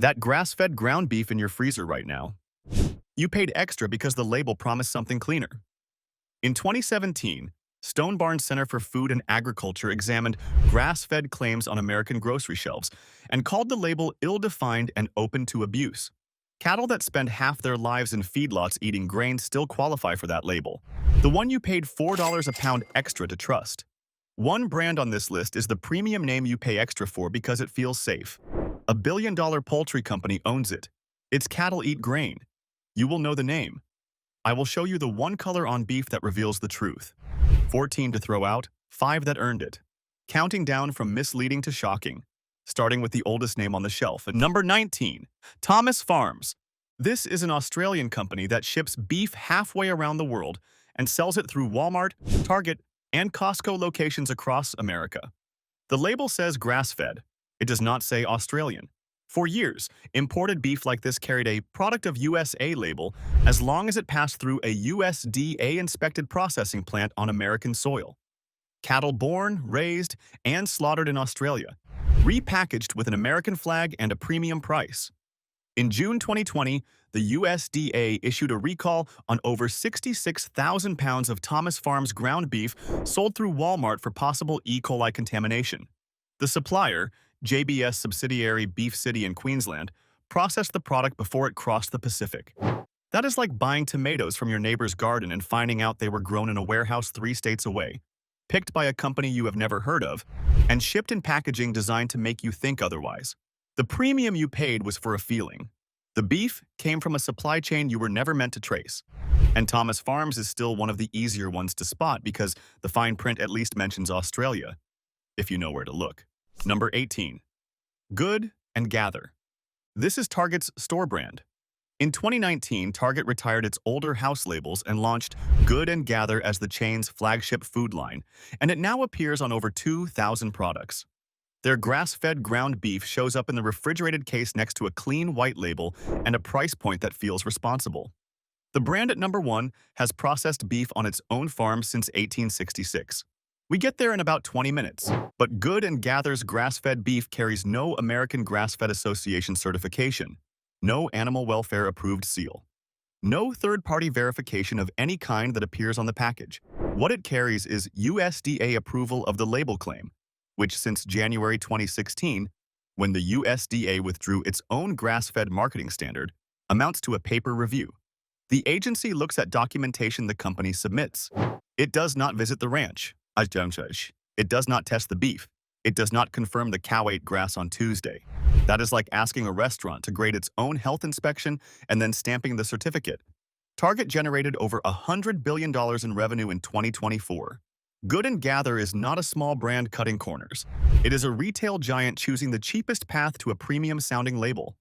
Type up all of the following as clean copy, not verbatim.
That grass-fed ground beef in your freezer right now. You paid extra because the label promised something cleaner. In 2017, Stone Barns Center for Food and Agriculture examined grass-fed claims on American grocery shelves and called the label ill-defined and open to abuse. Cattle that spend half their lives in feedlots eating grain still qualify for that label. The one you paid $4 a pound extra to trust. One brand on this list is the premium name you pay extra for because it feels safe. A billion-dollar poultry company owns it. Its cattle eat grain. You will know the name. I will show you the one color on beef that reveals the truth. 14 to throw out, 5 that earned it. Counting down from misleading to shocking. Starting with the oldest name on the shelf. At number 19, Thomas Farms. This is an Australian company that ships beef halfway around the world and sells it through Walmart, Target, and Costco locations across America. The label says grass-fed. It does not say Australian. For years, imported beef like this carried a Product of USA label as long as it passed through a USDA-inspected processing plant on American soil. Cattle born, raised, and slaughtered in Australia, repackaged with an American flag and a premium price. In June 2020, the USDA issued a recall on over 66,000 pounds of Thomas Farms ground beef sold through Walmart for possible E. coli contamination. The supplier, JBS subsidiary Beef City in Queensland, processed the product before it crossed the Pacific. That is like buying tomatoes from your neighbor's garden and finding out they were grown in a warehouse 3 states away, picked by a company you have never heard of, and shipped in packaging designed to make you think otherwise. The premium you paid was for a feeling. The beef came from a supply chain you were never meant to trace. And Thomas Farms is still one of the easier ones to spot because the fine print at least mentions Australia, if you know where to look. Number 18. Good and Gather. This is Target's store brand. In 2019, Target retired its older house labels and launched Good and Gather as the chain's flagship food line, and it now appears on over 2,000 products. Their grass-fed ground beef shows up in the refrigerated case next to a clean white label and a price point that feels responsible. The brand at number 1 has processed beef on its own farm since 1866. We get there in about 20 minutes, but Good and Gather's grass-fed beef carries no American Grass-Fed Association certification, no animal welfare-approved seal, no third-party verification of any kind that appears on the package. What it carries is USDA approval of the label claim, which since January 2016, when the USDA withdrew its own grass-fed marketing standard, amounts to a paper review. The agency looks at documentation the company submits. It does not visit the ranch. It does not test the beef. It does not confirm the cow ate grass on Tuesday. That is like asking a restaurant to grade its own health inspection and then stamping the certificate. Target generated over $100 billion in revenue in 2024. Good and Gather is not a small brand cutting corners. It is a retail giant choosing the cheapest path to a premium-sounding label.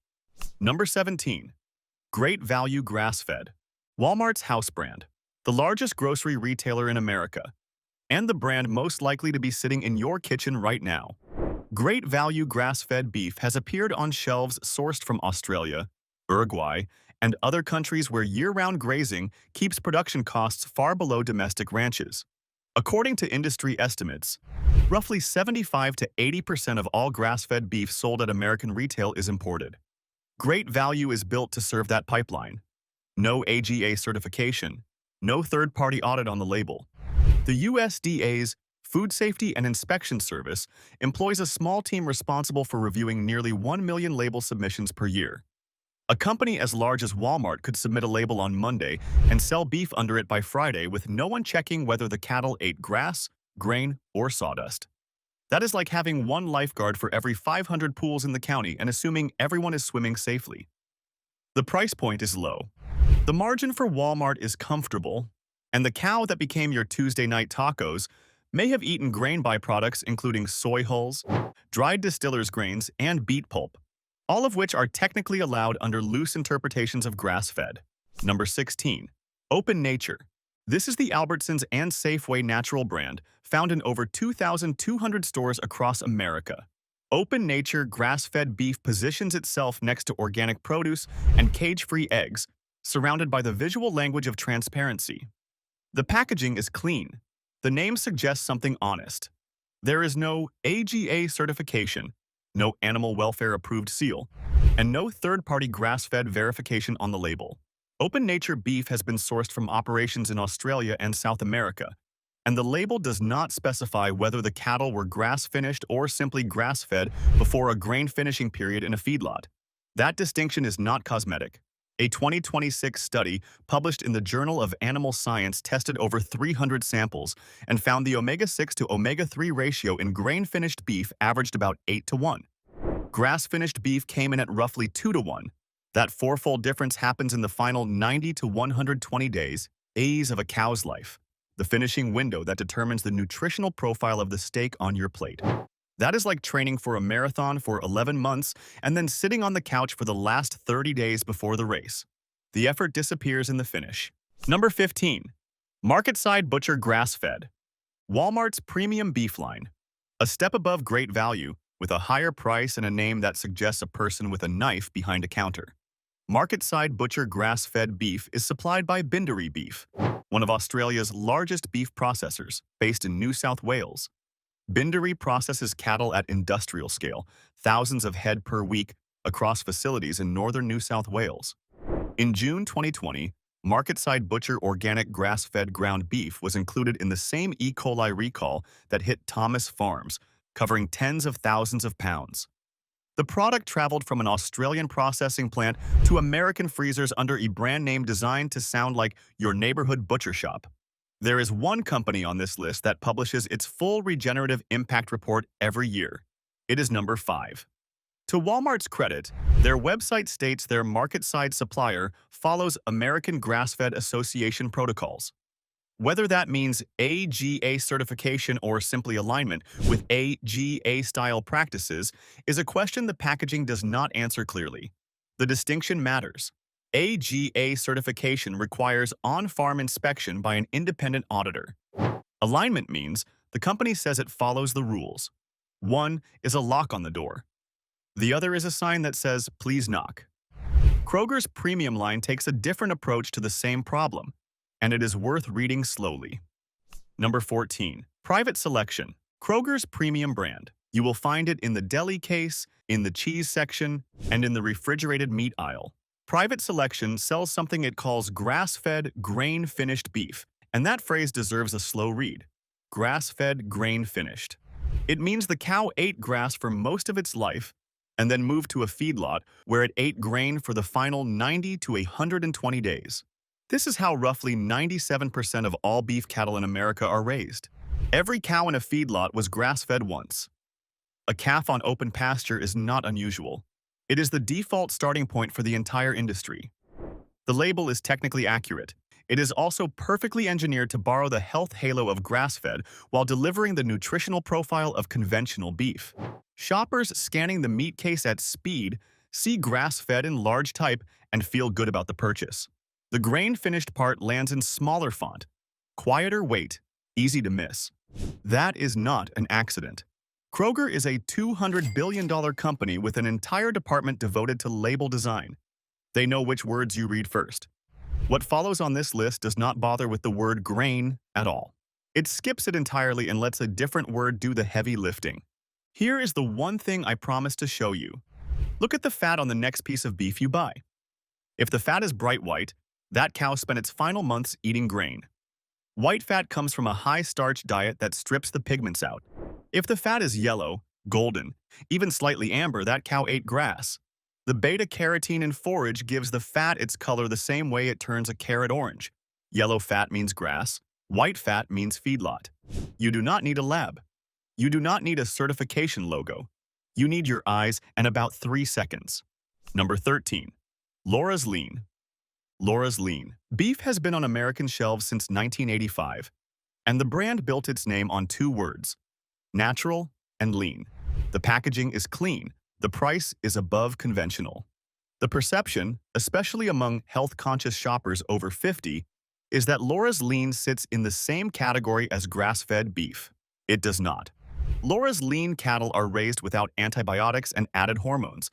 Number 17. Great Value Grass-Fed. Walmart's house brand. The largest grocery retailer in America, and the brand most likely to be sitting in your kitchen right now. Great Value grass-fed beef has appeared on shelves sourced from Australia, Uruguay, and other countries where year-round grazing keeps production costs far below domestic ranches. According to industry estimates, roughly 75 to 80% of all grass-fed beef sold at American retail is imported. Great Value is built to serve that pipeline. No AGA certification, no third-party audit on the label. The USDA's Food Safety and Inspection Service employs a small team responsible for reviewing nearly 1 million label submissions per year. A company as large as Walmart could submit a label on Monday and sell beef under it by Friday with no one checking whether the cattle ate grass, grain, or sawdust. That is like having one lifeguard for every 500 pools in the county and assuming everyone is swimming safely. The price point is low. The margin for Walmart is comfortable, and the cow that became your Tuesday night tacos may have eaten grain byproducts including soy hulls, dried distillers' grains, and beet pulp, all of which are technically allowed under loose interpretations of grass-fed. Number 16. Open Nature. This is the Albertsons and Safeway natural brand, found in over 2,200 stores across America. Open Nature grass-fed beef positions itself next to organic produce and cage-free eggs, surrounded by the visual language of transparency. The packaging is clean. The name suggests something honest. There is no AGA certification, no animal welfare approved seal, and no third-party grass-fed verification on the label. Open Nature beef has been sourced from operations in Australia and South America, and the label does not specify whether the cattle were grass-finished or simply grass-fed before a grain finishing period in a feedlot. That distinction is not cosmetic. A 2026 study published in the Journal of Animal Science tested over 300 samples and found the omega-6 to omega-3 ratio in grain-finished beef averaged about 8 to 1. Grass-finished beef came in at roughly 2 to 1. That fourfold difference happens in the final 90 to 120 days of a cow's life, the finishing window that determines the nutritional profile of the steak on your plate. That is like training for a marathon for 11 months and then sitting on the couch for the last 30 days before the race. The effort disappears in the finish. Number 15. Market-side butcher grass-fed. Walmart's premium beef line. A step above great value, with a higher price and a name that suggests a person with a knife behind a counter. Market-side butcher grass-fed beef is supplied by Bindery Beef, one of Australia's largest beef processors, based in New South Wales. Bindery processes cattle at industrial scale, thousands of head per week, across facilities in northern New South Wales. In June 2020, market-side butcher organic grass-fed ground beef was included in the same E. coli recall that hit Thomas Farms, covering tens of thousands of pounds. The product traveled from an Australian processing plant to American freezers under a brand name designed to sound like your neighborhood butcher shop. There is one company on this list that publishes its full regenerative impact report every year. It is number 5. To Walmart's credit, their website states their market-side supplier follows American Grass-Fed Association protocols. Whether that means AGA certification or simply alignment with AGA-style practices is a question the packaging does not answer clearly. The distinction matters. AGA certification requires on-farm inspection by an independent auditor. Alignment means the company says it follows the rules. One is a lock on the door. The other is a sign that says, "Please knock." Kroger's premium line takes a different approach to the same problem, and it is worth reading slowly. Number 14. Private Selection. Kroger's premium brand. You will find it in the deli case, in the cheese section, and in the refrigerated meat aisle. Private Selection sells something it calls grass-fed, grain-finished beef, and that phrase deserves a slow read. Grass-fed, grain-finished. It means the cow ate grass for most of its life and then moved to a feedlot where it ate grain for the final 90 to 120 days. This is how roughly 97% of all beef cattle in America are raised. Every cow in a feedlot was grass-fed once. A calf on open pasture is not unusual. It is the default starting point for the entire industry. The label is technically accurate. It is also perfectly engineered to borrow the health halo of grass-fed while delivering the nutritional profile of conventional beef. Shoppers scanning the meat case at speed see grass-fed in large type and feel good about the purchase. The grain-finished part lands in smaller font, quieter weight, easy to miss. That is not an accident. Kroger is a $200 billion company with an entire department devoted to label design. They know which words you read first. What follows on this list does not bother with the word grain at all. It skips it entirely and lets a different word do the heavy lifting. Here is the one thing I promised to show you. Look at the fat on the next piece of beef you buy. If the fat is bright white, that cow spent its final months eating grain. White fat comes from a high-starch diet that strips the pigments out. If the fat is yellow, golden, even slightly amber, that cow ate grass. The beta-carotene in forage gives the fat its color the same way it turns a carrot orange. Yellow fat means grass, white fat means feedlot. You do not need a lab. You do not need a certification logo. You need your eyes and about 3 seconds. Number 13. Laura's Lean. Laura's Lean. Beef has been on American shelves since 1985, and the brand built its name on 2 words: natural and lean. The packaging is clean. The price is above conventional. The perception, especially among health-conscious shoppers over 50, is that Laura's Lean sits in the same category as grass-fed beef. It does not. Laura's Lean cattle are raised without antibiotics and added hormones,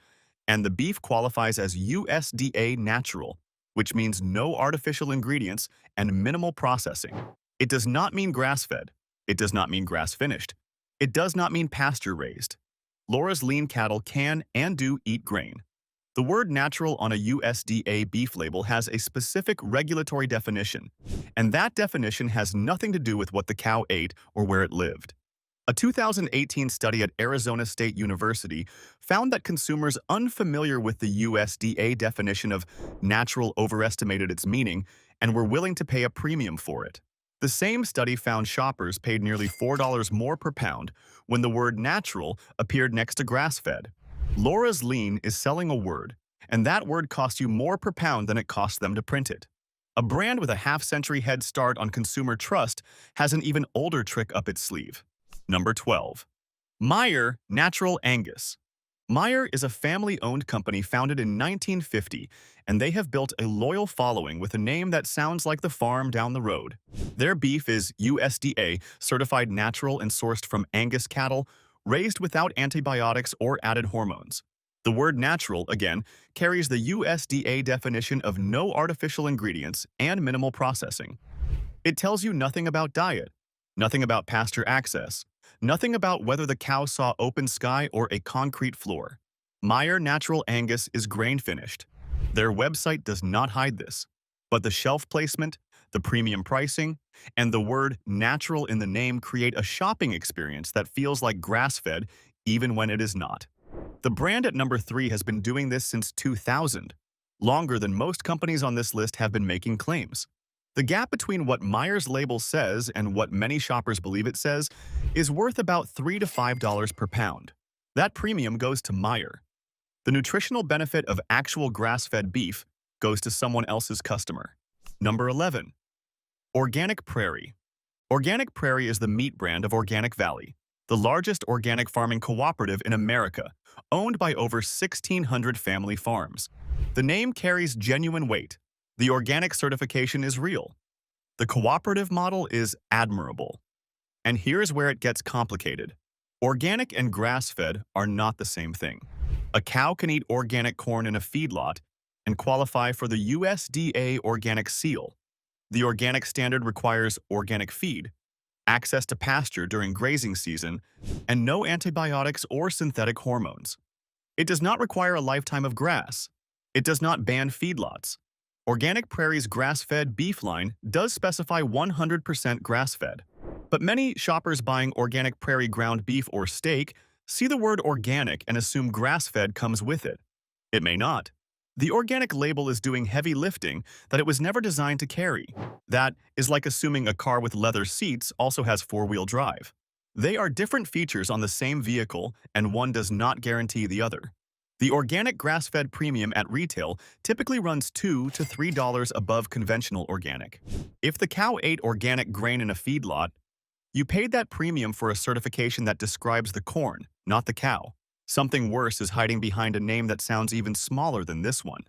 and the beef qualifies as USDA natural, which means no artificial ingredients and minimal processing. It does not mean grass-fed. It does not mean grass-finished. It does not mean pasture-raised. Laura's lean cattle can and do eat grain. The word natural on a USDA beef label has a specific regulatory definition, and that definition has nothing to do with what the cow ate or where it lived. A 2018 study at Arizona State University found that consumers unfamiliar with the USDA definition of natural overestimated its meaning and were willing to pay a premium for it. The same study found shoppers paid nearly $4 more per pound when the word natural appeared next to grass-fed. Laura's Lean is selling a word, and that word costs you more per pound than it costs them to print it. A brand with a half-century head start on consumer trust has an even older trick up its sleeve. Number 12. Meijer Natural Angus. Meijer is a family-owned company founded in 1950, and they have built a loyal following with a name that sounds like the farm down the road. Their beef is USDA certified natural and sourced from Angus cattle, raised without antibiotics or added hormones. The word natural, again, carries the USDA definition of no artificial ingredients and minimal processing. It tells you nothing about diet, nothing about pasture access, nothing about whether the cow saw open sky or a concrete floor. Meijer Natural Angus is grain-finished. Their website does not hide this, but the shelf placement, the premium pricing, and the word natural in the name create a shopping experience that feels like grass-fed even when it is not. The brand at number 3 has been doing this since 2000, longer than most companies on this list have been making claims. The gap between what Meijer's label says and what many shoppers believe it says is worth about $3 to $5 per pound. That premium goes to Meijer. The nutritional benefit of actual grass-fed beef goes to someone else's customer. Number 11. Organic Prairie. Organic Prairie is the meat brand of Organic Valley, the largest organic farming cooperative in America, owned by over 1,600 family farms. The name carries genuine weight. The organic certification is real. The cooperative model is admirable. And here's where it gets complicated. Organic and grass-fed are not the same thing. A cow can eat organic corn in a feedlot and qualify for the USDA organic seal. The organic standard requires organic feed, access to pasture during grazing season, and no antibiotics or synthetic hormones. It does not require a lifetime of grass. It does not ban feedlots. Organic Prairie's grass-fed beef line does specify 100% grass-fed. But many shoppers buying Organic Prairie ground beef or steak see the word organic and assume grass-fed comes with it. It may not. The organic label is doing heavy lifting that it was never designed to carry. That is like assuming a car with leather seats also has four-wheel drive. They are different features on the same vehicle, and one does not guarantee the other. The organic grass-fed premium at retail typically runs $2 to $3 above conventional organic. If the cow ate organic grain in a feedlot, you paid that premium for a certification that describes the corn, not the cow. Something worse is hiding behind a name that sounds even smaller than this one.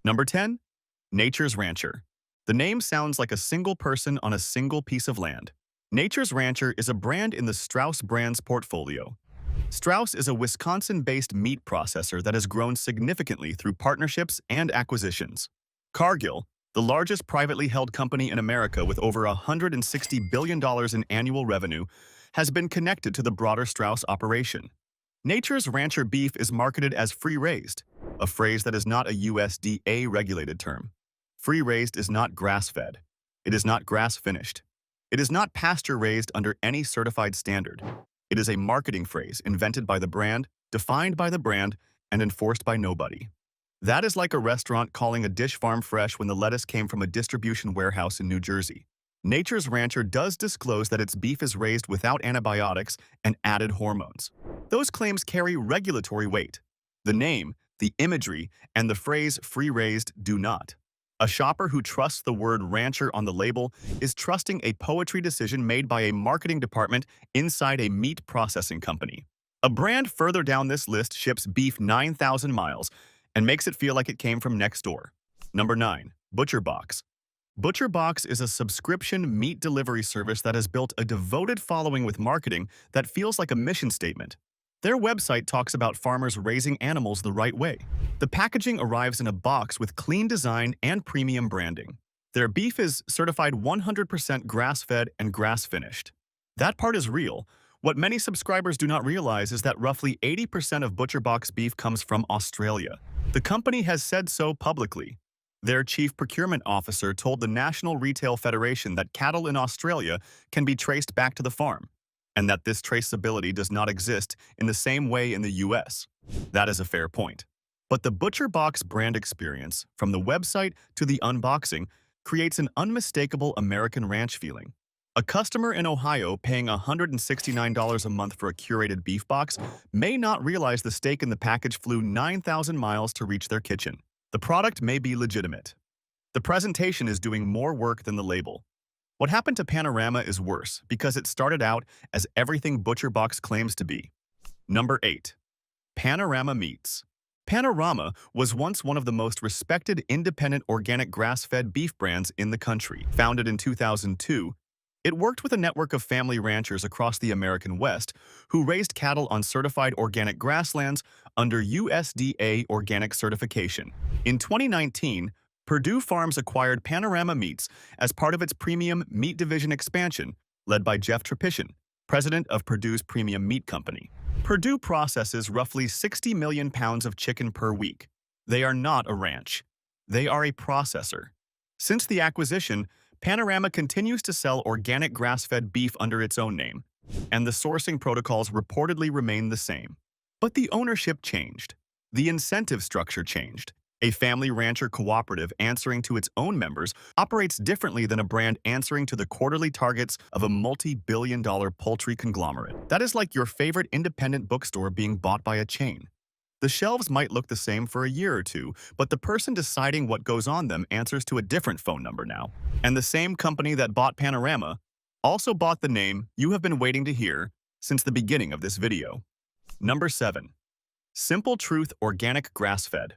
Number 10. Nature's Rancher. The name sounds like a single person on a single piece of land. Nature's Rancher is a brand in the Strauss brand's portfolio. Strauss is a Wisconsin-based meat processor that has grown significantly through partnerships and acquisitions. Cargill, the largest privately held company in America with over $160 billion in annual revenue, has been connected to the broader Strauss operation. Nature's Rancher beef is marketed as free-raised, a phrase that is not a USDA-regulated term. Free-raised is not grass-fed. It is not grass-finished. It is not pasture-raised under any certified standard. It is a marketing phrase invented by the brand, defined by the brand, and enforced by nobody. That is like a restaurant calling a dish farm fresh when the lettuce came from a distribution warehouse in New Jersey. Nature's Rancher does disclose that its beef is raised without antibiotics and added hormones. Those claims carry regulatory weight. The name, the imagery, and the phrase free-raised do not. A shopper who trusts the word rancher on the label is trusting a poetry decision made by a marketing department inside a meat processing company. A brand further down this list ships beef 9,000 miles and makes it feel like it came from next door. Number 9. ButcherBox. ButcherBox is a subscription meat delivery service that has built a devoted following with marketing that feels like a mission statement. Their website talks about farmers raising animals the right way. The packaging arrives in a box with clean design and premium branding. Their beef is certified 100% grass-fed and grass-finished. That part is real, What many subscribers do not realize is that roughly 80% of ButcherBox beef comes from Australia. The company has said so publicly. Their chief procurement officer told the National Retail Federation that cattle in Australia can be traced back to the farm, and that this traceability does not exist in the same way in the US. That is a fair point. But the ButcherBox brand experience, from the website to the unboxing, creates an unmistakable American ranch feeling. A customer in Ohio paying $169 a month for a curated beef box may not realize the steak in the package flew 9,000 miles to reach their kitchen. The product may be legitimate. The presentation is doing more work than the label. What happened to Panorama is worse because it started out as everything ButcherBox claims to be. Number 8. Panorama Meats. Panorama was once one of the most respected independent organic grass-fed beef brands in the country. Founded in 2002, it worked with a network of family ranchers across the American West who raised cattle on certified organic grasslands under USDA organic certification. In 2019, Purdue Farms acquired Panorama Meats as part of its premium meat division expansion, led by Jeff Trapishin, president of Purdue's Premium Meat Company. Purdue processes roughly 60 million pounds of chicken per week. They are not a ranch. They are a processor. Since the acquisition, Panorama continues to sell organic grass-fed beef under its own name, and the sourcing protocols reportedly remain the same. But the ownership changed. The incentive structure changed. A family rancher cooperative answering to its own members operates differently than a brand answering to the quarterly targets of a multi-billion-dollar poultry conglomerate. That is like your favorite independent bookstore being bought by a chain. The shelves might look the same for a year or two, but the person deciding what goes on them answers to a different phone number now. And the same company that bought Panorama also bought the name you have been waiting to hear since the beginning of this video. Number 7. Simple Truth Organic Grass-Fed.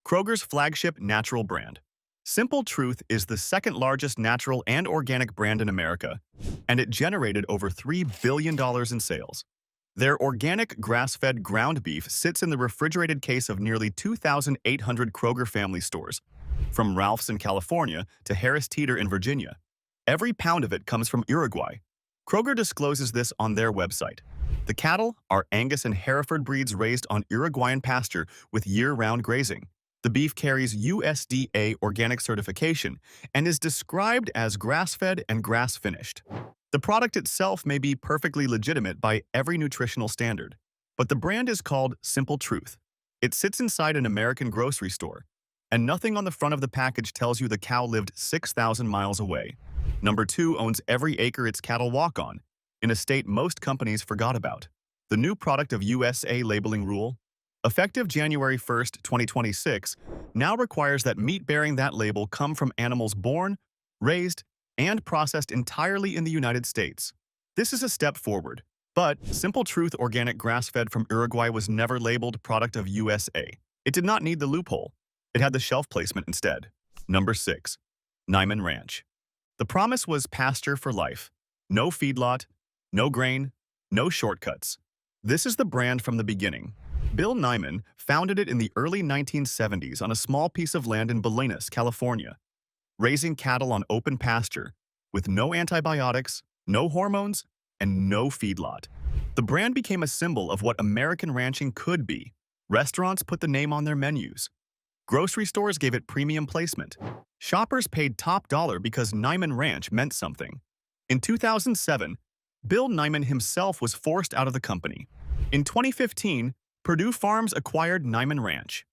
Kroger's flagship natural brand. Simple Truth is the second largest natural and organic brand in America, and it generated over $3 billion in sales. Their organic grass-fed ground beef sits in the refrigerated case of nearly 2,800 Kroger family stores, from Ralph's in California to Harris Teeter in Virginia. Every pound of it comes from Uruguay. Kroger discloses this on their website. The cattle are Angus and Hereford breeds raised on Uruguayan pasture with year-round grazing. The beef carries USDA organic certification and is described as grass-fed and grass-finished. The product itself may be perfectly legitimate by every nutritional standard, but the brand is called Simple Truth. It sits inside an American grocery store, and nothing on the front of the package tells you the cow lived 6,000 miles away. Number 2 owns every acre its cattle walk on, in a state most companies forgot about. The new product of USA labeling rule, effective January 1, 2026, now requires that meat bearing that label come from animals born, raised, and processed entirely in the United States. This is a step forward, but Simple Truth Organic Grass-Fed from Uruguay was never labeled product of USA. It did not need the loophole. It had the shelf placement instead. Number 6. Niman Ranch. The promise was pasture for life. No feedlot, no grain, no shortcuts. This is the brand from the beginning. Bill Niman founded it in the early 1970s on a small piece of land in Bolinas, California, raising cattle on open pasture with no antibiotics, no hormones, and no feedlot. The brand became a symbol of what American ranching could be. Restaurants put the name on their menus. Grocery stores gave it premium placement. Shoppers paid top dollar because Niman Ranch meant something. In 2007, Bill Niman himself was forced out of the company. In 2015, Purdue Farms acquired Niman Ranch.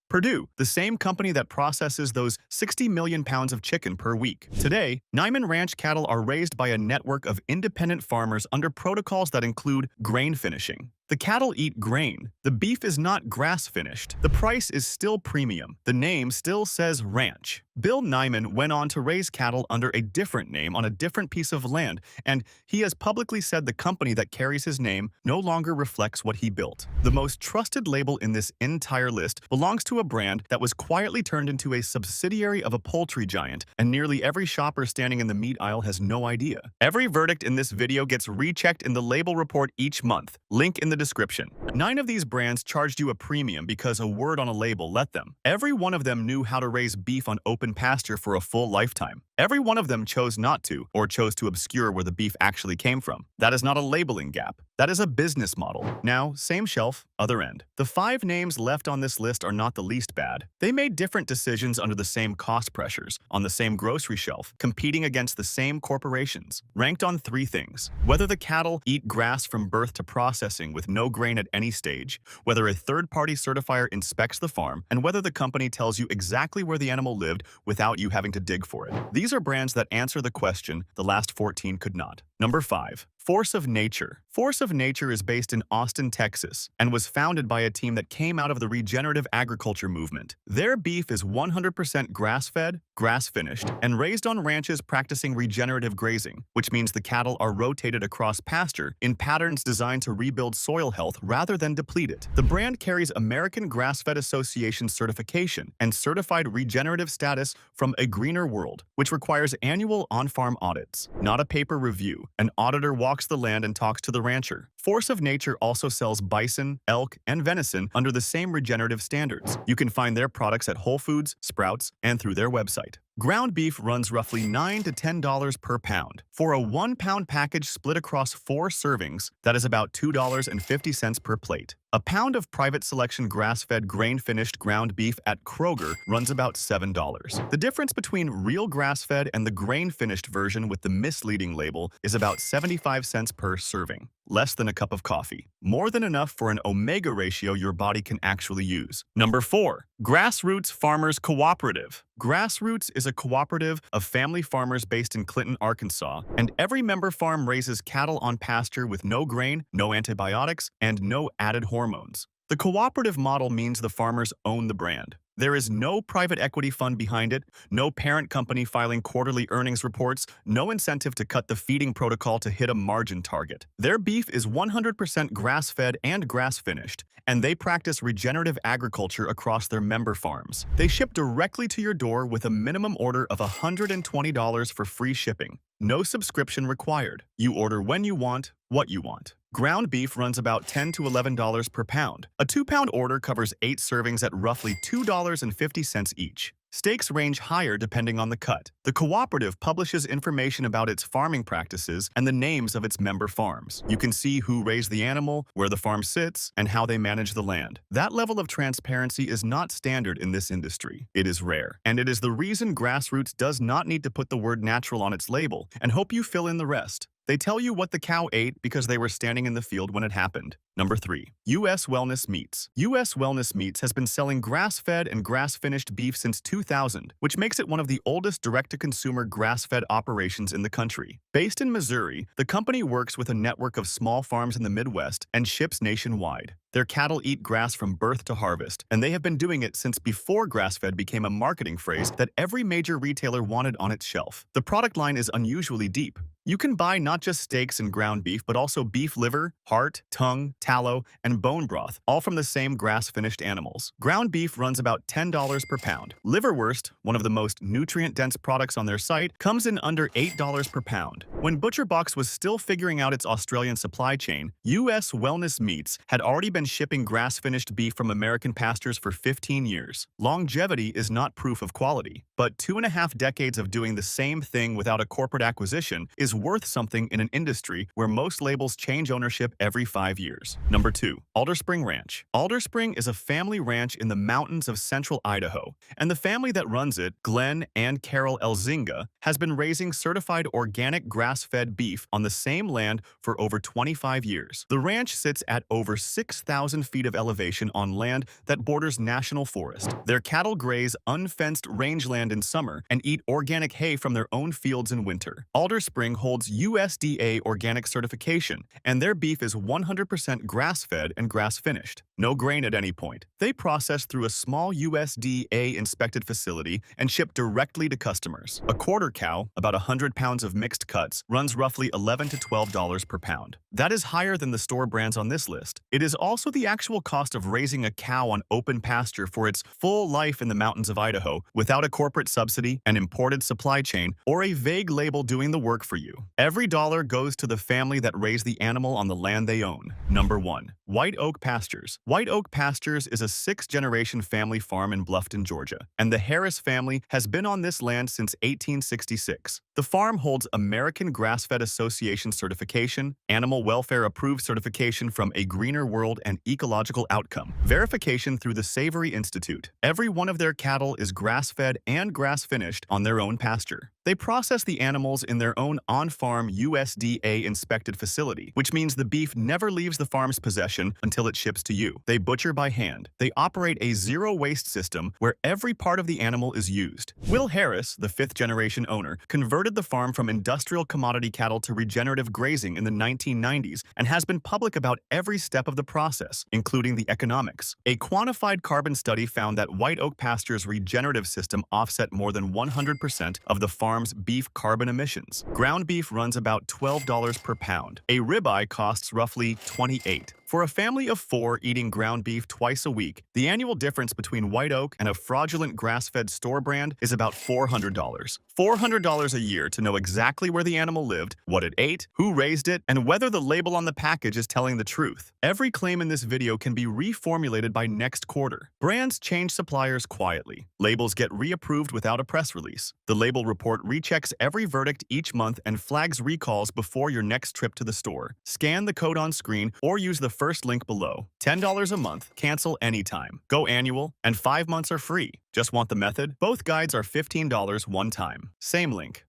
Purdue, the same company that processes those 60 million pounds of chicken per week. Today, Niman Ranch cattle are raised by a network of independent farmers under protocols that include grain finishing. The cattle eat grain. The beef is not grass-finished. The price is still premium. The name still says ranch. Bill Niman went on to raise cattle under a different name on a different piece of land, and he has publicly said the company that carries his name no longer reflects what he built. The most trusted label in this entire list belongs to a brand that was quietly turned into a subsidiary of a poultry giant, and nearly every shopper standing in the meat aisle has no idea. Every verdict in this video gets rechecked in the label report each month. Link in the the description. 9 of these brands charged you a premium because a word on a label let them. Every one of them knew how to raise beef on open pasture for a full lifetime. Every one of them chose not to, or chose to obscure where the beef actually came from. That is not a labeling gap. That is a business model. Now, same shelf, other end. The 5 names left on this list are not the least bad. They made different decisions under the same cost pressures, on the same grocery shelf, competing against the same corporations. Ranked on 3 things: whether the cattle eat grass from birth to processing with no grain at any stage, whether a third-party certifier inspects the farm, and whether the company tells you exactly where the animal lived without you having to dig for it. These are brands that answer the question the last 14 could not. Number 5. Force of Nature. Force of Nature is based in Austin, Texas, and was founded by a team that came out of the regenerative agriculture movement. Their beef is 100% grass-fed, grass-finished, and raised on ranches practicing regenerative grazing, which means the cattle are rotated across pasture in patterns designed to rebuild soil health rather than deplete it. The brand carries American Grass-Fed Association certification and certified regenerative status from A Greener World, which requires annual on-farm audits. Not a paper review. An auditor walks the land and talks to the rancher. Force of Nature also sells bison, elk, and venison under the same regenerative standards. You can find their products at Whole Foods, Sprouts, and through their website. Ground beef runs roughly $9 to $10 per pound. For a 1-pound package split across 4 servings, that is about $2.50 per plate. A pound of private selection grass-fed grain-finished ground beef at Kroger runs about $7. The difference between real grass-fed and the grain-finished version with the misleading label is about 75 cents per serving. Less than a cup of coffee. More than enough for an omega ratio your body can actually use. Number 4. Grassroots Farmers Cooperative. Grassroots is a cooperative of family farmers based in Clinton, Arkansas, and every member farm raises cattle on pasture with no grain, no antibiotics, and no added hormones. The cooperative model means the farmers own the brand. There is no private equity fund behind it, no parent company filing quarterly earnings reports, no incentive to cut the feeding protocol to hit a margin target. Their beef is 100% grass-fed and grass-finished, and they practice regenerative agriculture across their member farms. They ship directly to your door with a minimum order of $120 for free shipping. No subscription required. You order when you want, what you want. Ground beef runs about $10 to $11 per pound. A 2-pound order covers 8 servings at roughly $2.50 each. Steaks range higher depending on the cut. The cooperative publishes information about its farming practices and the names of its member farms. You can see who raised the animal, where the farm sits, and how they manage the land. That level of transparency is not standard in this industry. It is rare, and it is the reason Grassroots does not need to put the word natural on its label and hope you fill in the rest. They tell you what the cow ate because they were standing in the field when it happened. Number 3. U.S. Wellness Meats. U.S. Wellness Meats has been selling grass-fed and grass-finished beef since 2000, which makes it one of the oldest direct-to-consumer grass-fed operations in the country. Based in Missouri, the company works with a network of small farms in the Midwest and ships nationwide. Their cattle eat grass from birth to harvest, and they have been doing it since before grass-fed became a marketing phrase that every major retailer wanted on its shelf. The product line is unusually deep. You can buy not just steaks and ground beef, but also beef liver, heart, tongue, tallow, and bone broth, all from the same grass-finished animals. Ground beef runs about $10 per pound. Liverwurst, one of the most nutrient-dense products on their site, comes in under $8 per pound. When ButcherBox was still figuring out its Australian supply chain, U.S. Wellness Meats had already been shipping grass-finished beef from American pastures for 15 years. Longevity is not proof of quality, but 2.5 decades of doing the same thing without a corporate acquisition is worth something in an industry where most labels change ownership every 5 years. Number 2. Alder Spring Ranch. Alder Spring is a family ranch in the mountains of central Idaho, and the family that runs it, Glenn and Carol Elzinga, has been raising certified organic grass-fed beef on the same land for over 25 years. The ranch sits at over 6,000 feet of elevation on land that borders national forest. Their cattle graze unfenced rangeland in summer and eat organic hay from their own fields in winter. Alder Spring holds USDA organic certification, and their beef is 100% grass-fed and grass-finished. No grain at any point. They process through a small USDA-inspected facility and ship directly to customers. A quarter cow, about 100 pounds of mixed cuts, runs roughly $11 to $12 per pound. That is higher than the store brands on this list. It is also the actual cost of raising a cow on open pasture for its full life in the mountains of Idaho without a corporate subsidy, an imported supply chain, or a vague label doing the work for you. Every dollar goes to the family that raised the animal on the land they own. Number 1. White Oak Pastures. White Oak Pastures is a 6th-generation family farm in Bluffton, Georgia, and the Harris family has been on this land since 1866. The farm holds American Grass-Fed Association certification, Animal Welfare Approved certification from A Greener World, and Ecological Outcome verification through the Savory Institute. Every one of their cattle is grass-fed and grass-finished on their own pasture. They process the animals in their own on-farm USDA-inspected facility, which means the beef never leaves the farm's possession until it ships to you. They butcher by hand. They operate a zero-waste system where every part of the animal is used. Will Harris, the 5th-generation owner, converted the farm from industrial commodity cattle to regenerative grazing in the 1990s and has been public about every step of the process, including the economics. A quantified carbon study found that White Oak Pastures' regenerative system offset more than 100% of the farm's beef carbon emissions. Ground beef runs about $12 per pound. A ribeye costs roughly $28. For a family of 4 eating ground beef twice a week, the annual difference between White Oak and a fraudulent grass-fed store brand is about $400. $400 a year to know exactly where the animal lived, what it ate, who raised it, and whether the label on the package is telling the truth. Every claim in this video can be reformulated by next quarter. Brands change suppliers quietly. Labels get reapproved without a press release. The label report rechecks every verdict each month and flags recalls before your next trip to the store. Scan the code on screen or use the first link below. $10 a month, cancel anytime. Go annual, and 5 months are free. Just want the method? Both guides are $15 one time. Same link.